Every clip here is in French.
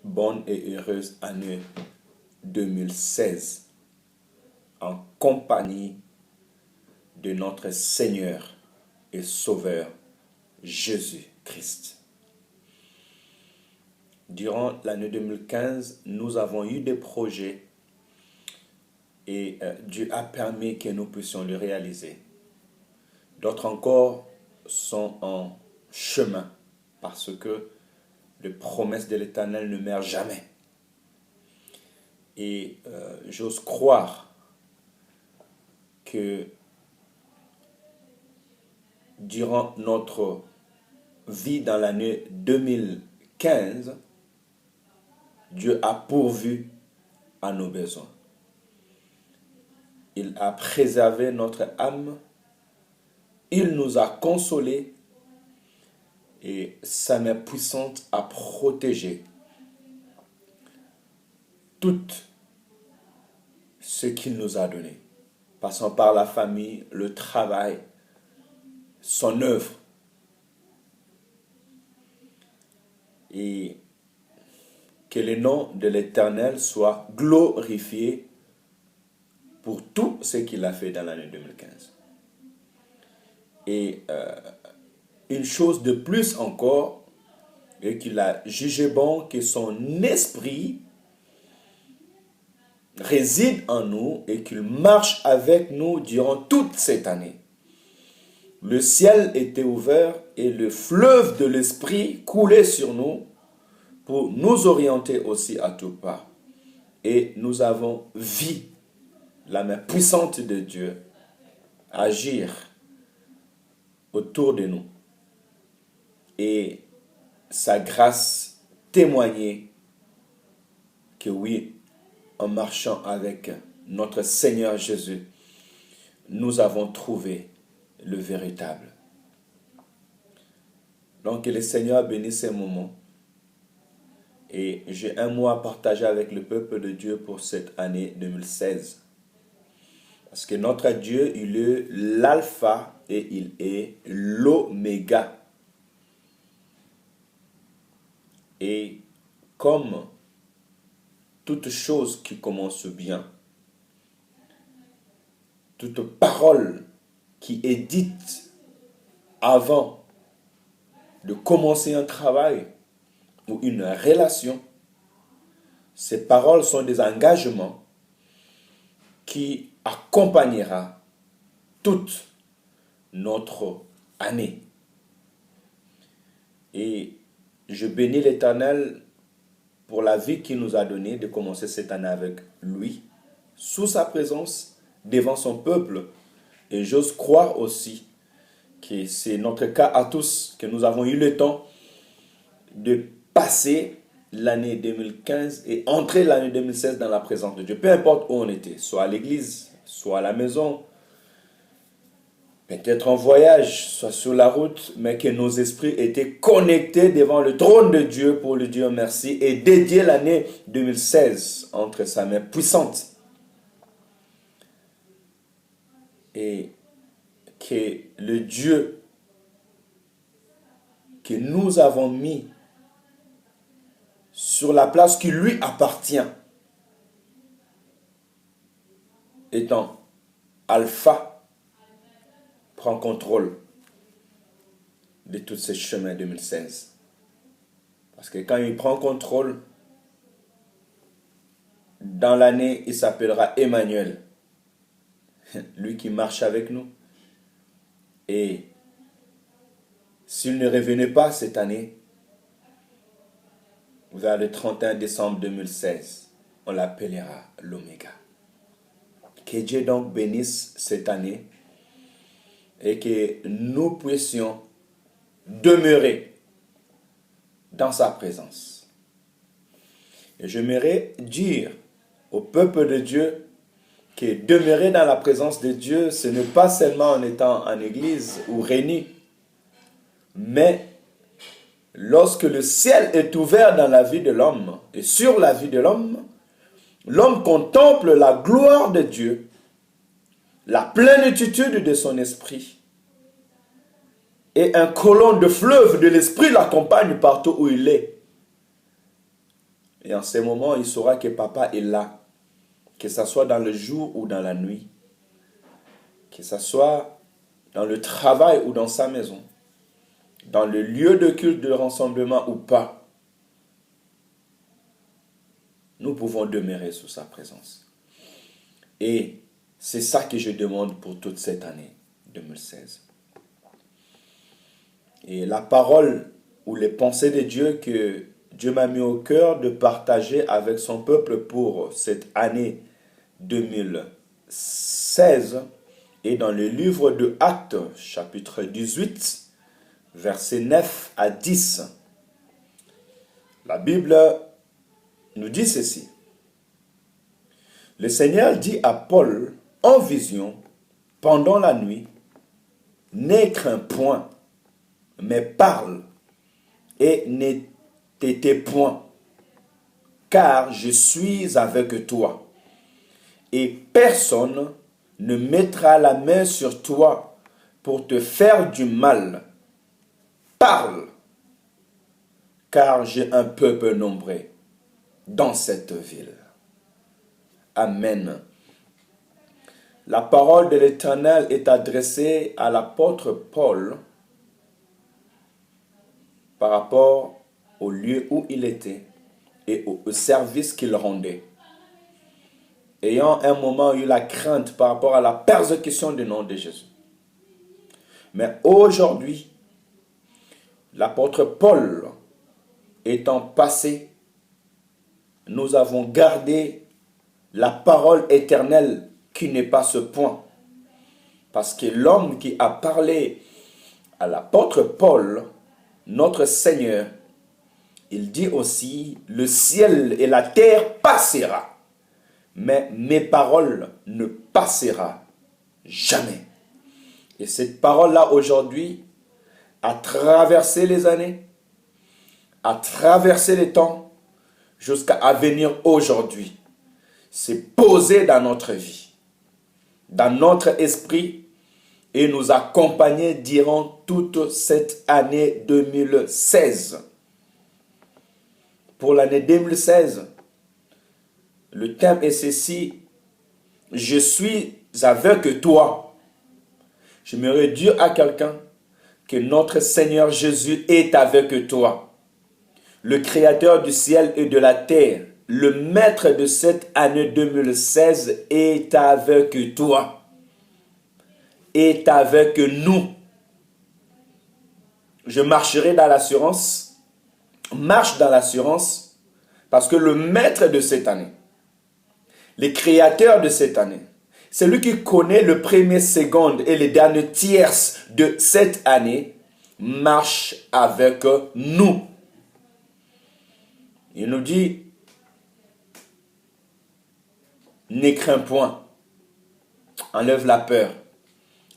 bonne et heureuse année 2016 en compagnie de notre Seigneur et Sauveur Jésus-Christ. Durant l'année 2015, nous avons eu des projets et Dieu a permis que nous puissions le réaliser. D'autres encore sont en chemin parce que les promesses de l'Éternel ne meurent jamais. Et j'ose croire que durant notre vie dans l'année 2015, Dieu a pourvu à nos besoins. Il a préservé notre âme, il nous a consolés et sa main puissante a protégé tout ce qu'il nous a donné, passant par la famille, le travail, son œuvre. Et que le nom de l'Éternel soit glorifié pour tout ce qu'il a fait dans l'année 2015. Et une chose de plus encore, et qu'il a jugé bon que son esprit réside en nous et qu'il marche avec nous durant toute cette année. Le ciel était ouvert et le fleuve de l'esprit coulait sur nous pour nous orienter aussi à tout pas. Et nous avons vu la main puissante de Dieu agir autour de nous et sa grâce témoigner que oui, en marchant avec notre Seigneur Jésus, nous avons trouvé le véritable. Donc que le Seigneur bénisse ces moments. Et j'ai un mot à partager avec le peuple de Dieu pour cette année 2016. Parce que notre Dieu, il est l'alpha et il est l'oméga. Et comme toute chose qui commence bien, toute parole qui est dite avant de commencer un travail ou une relation, ces paroles sont des engagements qui accompagnera toute notre année. Et je bénis l'Éternel pour la vie qu'il nous a donnée de commencer cette année avec lui, sous sa présence, devant son peuple. Et j'ose croire aussi que c'est notre cas à tous, que nous avons eu le temps de passer l'année 2015 et entrer l'année 2016 dans la présence de Dieu. Peu importe où on était, soit à l'église, soit à la maison, peut-être en voyage, soit sur la route, mais que nos esprits étaient connectés devant le trône de Dieu pour lui dire merci et dédier l'année 2016 entre sa main puissante. Et que le Dieu que nous avons mis sur la place qui lui appartient, étant Alpha, prend contrôle de tous ces chemins 2016. Parce que quand il prend contrôle, dans l'année, il s'appellera Emmanuel, lui qui marche avec nous. Et s'il ne revenait pas cette année, vers le 31 décembre 2016, on l'appellera l'Oméga. Que Dieu donc bénisse cette année et que nous puissions demeurer dans sa présence. Et j'aimerais dire au peuple de Dieu que demeurer dans la présence de Dieu, ce n'est pas seulement en étant en église ou réunis, mais lorsque le ciel est ouvert dans la vie de l'homme et sur la vie de l'homme, l'homme contemple la gloire de Dieu, la plénitude de son esprit. Et un colon de fleuve de l'esprit l'accompagne partout où il est. Et en ces moments, il saura que papa est là. Que ce soit dans le jour ou dans la nuit. Que ce soit dans le travail ou dans sa maison. Dans le lieu de culte de rassemblement ou pas. Nous pouvons demeurer sous sa présence. Et c'est ça que je demande pour toute cette année 2016. Et la parole ou les pensées de Dieu que Dieu m'a mis au cœur de partager avec son peuple pour cette année 2016 est dans le livre de Actes, chapitre 18, versets 9 à 10. La Bible nous dit ceci. Le Seigneur dit à Paul en vision pendant la nuit, n'aie craint point, mais parle et ne t'étais point, car je suis avec toi, et personne ne mettra la main sur toi pour te faire du mal. Parle, car j'ai un peuple nombreux dans cette ville. Amen. La parole de l'Éternel est adressée à l'apôtre Paul par rapport au lieu où il était et au service qu'il rendait. Ayant un moment eu la crainte par rapport à la persécution du nom de Jésus. Mais aujourd'hui, l'apôtre Paul étant passé, nous avons gardé la parole éternelle qui n'est pas ce point. Parce que l'homme qui a parlé à l'apôtre Paul, notre Seigneur, il dit aussi, le ciel et la terre passera, mais mes paroles ne passeront jamais. Et cette parole-là aujourd'hui a traversé les années, a traversé les temps, jusqu'à venir aujourd'hui. C'est posé dans notre vie, dans notre esprit, et nous accompagner durant toute cette année 2016. Pour l'année 2016, le thème est ceci, je suis avec toi. J'aimerais dire à quelqu'un que notre Seigneur Jésus est avec toi. Le Créateur du ciel et de la terre, le Maître de cette année 2016 est avec toi. Est avec nous. Je marcherai dans l'assurance, marche dans l'assurance, parce que le Maître de cette année, le Créateur de cette année, c'est lui qui connaît le premier seconde et les derniers tierces de cette année, marche avec nous. Il nous dit, ne crains point, enlève la peur,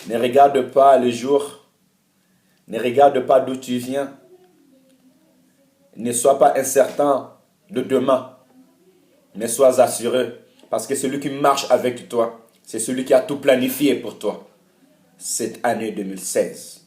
ne regarde pas le jour, ne regarde pas d'où tu viens, ne sois pas incertain de demain, mais sois assuré, parce que celui qui marche avec toi, c'est celui qui a tout planifié pour toi, cette année 2016.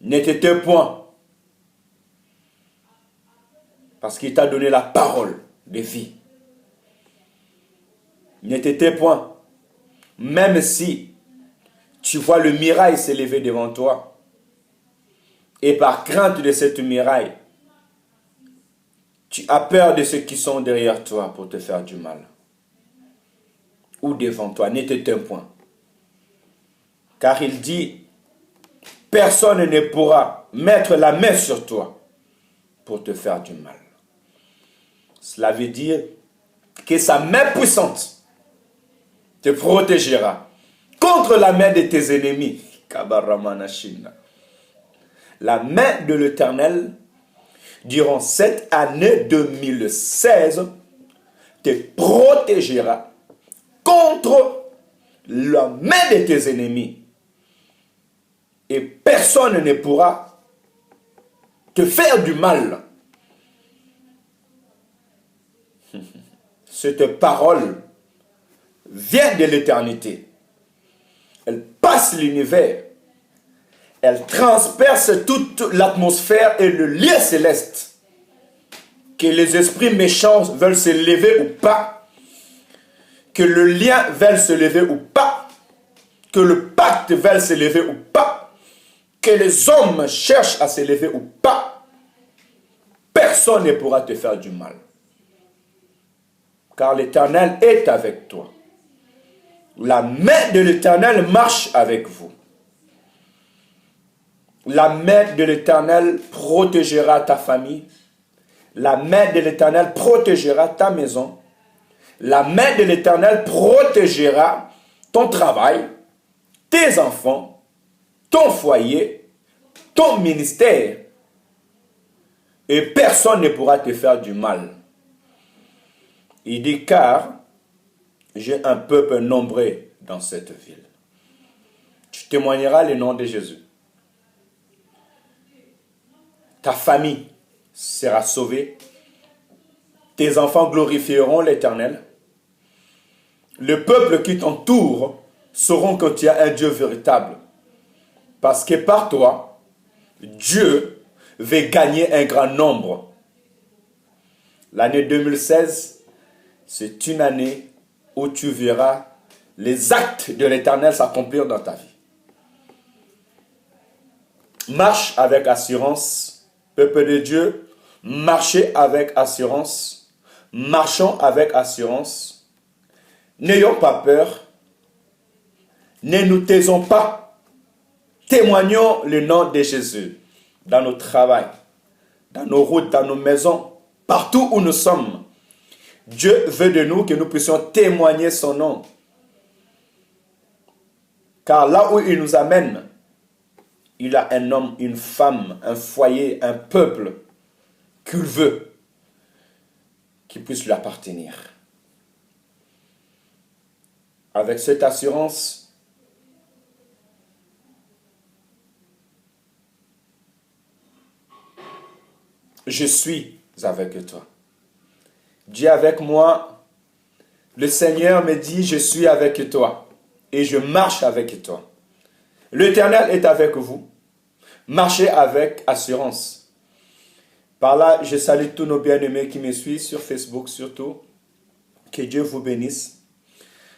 Ne t'étais point, parce qu'il t'a donné la parole de vie. Ne t'étais point, même si tu vois le mirail s'élever devant toi, et par crainte de cette miraille, tu as peur de ceux qui sont derrière toi pour te faire du mal. Ou devant toi, ne t'éteins point. Car il dit, personne ne pourra mettre la main sur toi pour te faire du mal. Cela veut dire que sa main puissante te protégera contre la main de tes ennemis. La main de l'Éternel, durant cette année 2016, te protégera contre la main de tes ennemis. Et personne ne pourra te faire du mal. Cette parole vient de l'éternité. Elle passe l'univers. Elle transperce toute l'atmosphère et le lieu céleste. que les esprits méchants veulent se lever ou pas, que le lien veut se lever ou pas, que le pacte veut se lever ou pas, que les hommes cherchent à se lever ou pas, personne ne pourra te faire du mal. Car l'Éternel est avec toi. La main de l'Éternel marche avec vous. La main de l'Éternel protégera ta famille. La main de l'Éternel protégera ta maison. La main de l'Éternel protégera ton travail, tes enfants, ton foyer, ton ministère. Et personne ne pourra te faire du mal. Il dit, car j'ai un peuple nombreux dans cette ville. Tu témoigneras le nom de Jésus. Ta famille sera sauvée. Tes enfants glorifieront l'Éternel. Le peuple qui t'entoure sauront que tu as un Dieu véritable. Parce que par toi, Dieu veut gagner un grand nombre. L'année 2016, c'est une année où tu verras les actes de l'Éternel s'accomplir dans ta vie. Marche avec assurance, peuple de Dieu, marchez avec assurance, marchons avec assurance. N'ayons pas peur, ne nous taisons pas, témoignons le nom de Jésus dans nos travails, dans nos routes, dans nos maisons, partout où nous sommes. Dieu veut de nous que nous puissions témoigner son nom. Car là où il nous amène, il a un homme, une femme, un foyer, un peuple qu'il veut, qui puisse lui appartenir. Avec cette assurance, je suis avec toi. Dis avec moi, le Seigneur me dit, je suis avec toi et je marche avec toi. L'Éternel est avec vous. Marchez avec assurance. Par là, je salue tous nos bien-aimés qui me suivent sur Facebook surtout. Que Dieu vous bénisse.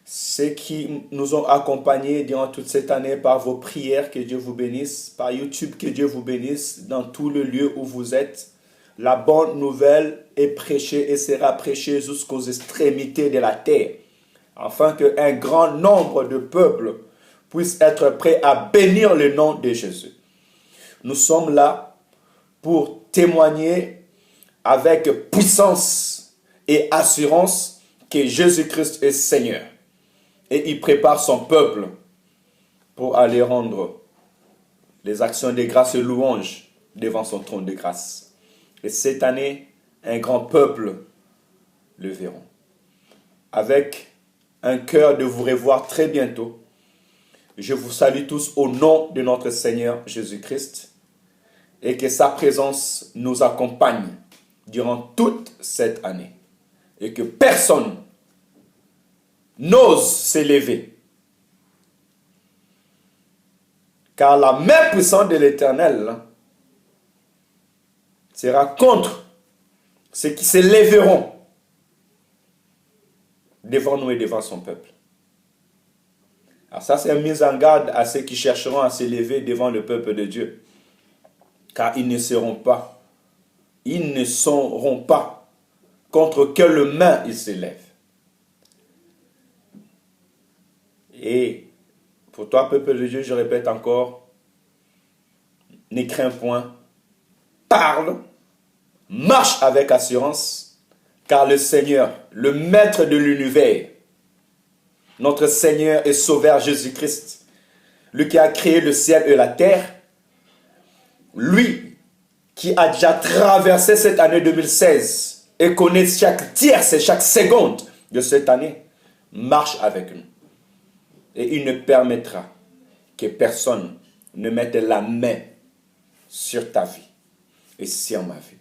Ceux qui nous ont accompagnés durant toute cette année par vos prières, que Dieu vous bénisse. Par YouTube, que Dieu vous bénisse dans tout le lieu où vous êtes. La bonne nouvelle est prêchée et sera prêchée jusqu'aux extrémités de la terre, afin qu'un grand nombre de peuples puissent être prêts à bénir le nom de Jésus. Nous sommes là pour témoigner avec puissance et assurance que Jésus-Christ est Seigneur. Et il prépare son peuple pour aller rendre les actions de grâce et louanges devant son trône de grâce. Et cette année, un grand peuple le verront. Avec un cœur de vous revoir très bientôt, je vous salue tous au nom de notre Seigneur Jésus-Christ et que sa présence nous accompagne durant toute cette année et que personne n'ose s'élever. Car la main puissante de l'Éternel sera contre ceux qui se lèveront devant nous et devant son peuple. Alors ça, c'est une mise en garde à ceux qui chercheront à s'élever devant le peuple de Dieu. Car ils ne seront pas contre quelle main ils s'élèvent. Et pour toi, peuple de Dieu, je répète encore, ne crains point, parle, marche avec assurance, car le Seigneur, le Maître de l'univers, notre Seigneur et Sauveur Jésus-Christ, lui qui a créé le ciel et la terre, lui qui a déjà traversé cette année 2016 et connaît chaque tierce et chaque seconde de cette année, marche avec nous. Et il ne permettra que personne ne mette la main sur ta vie et sur ma vie.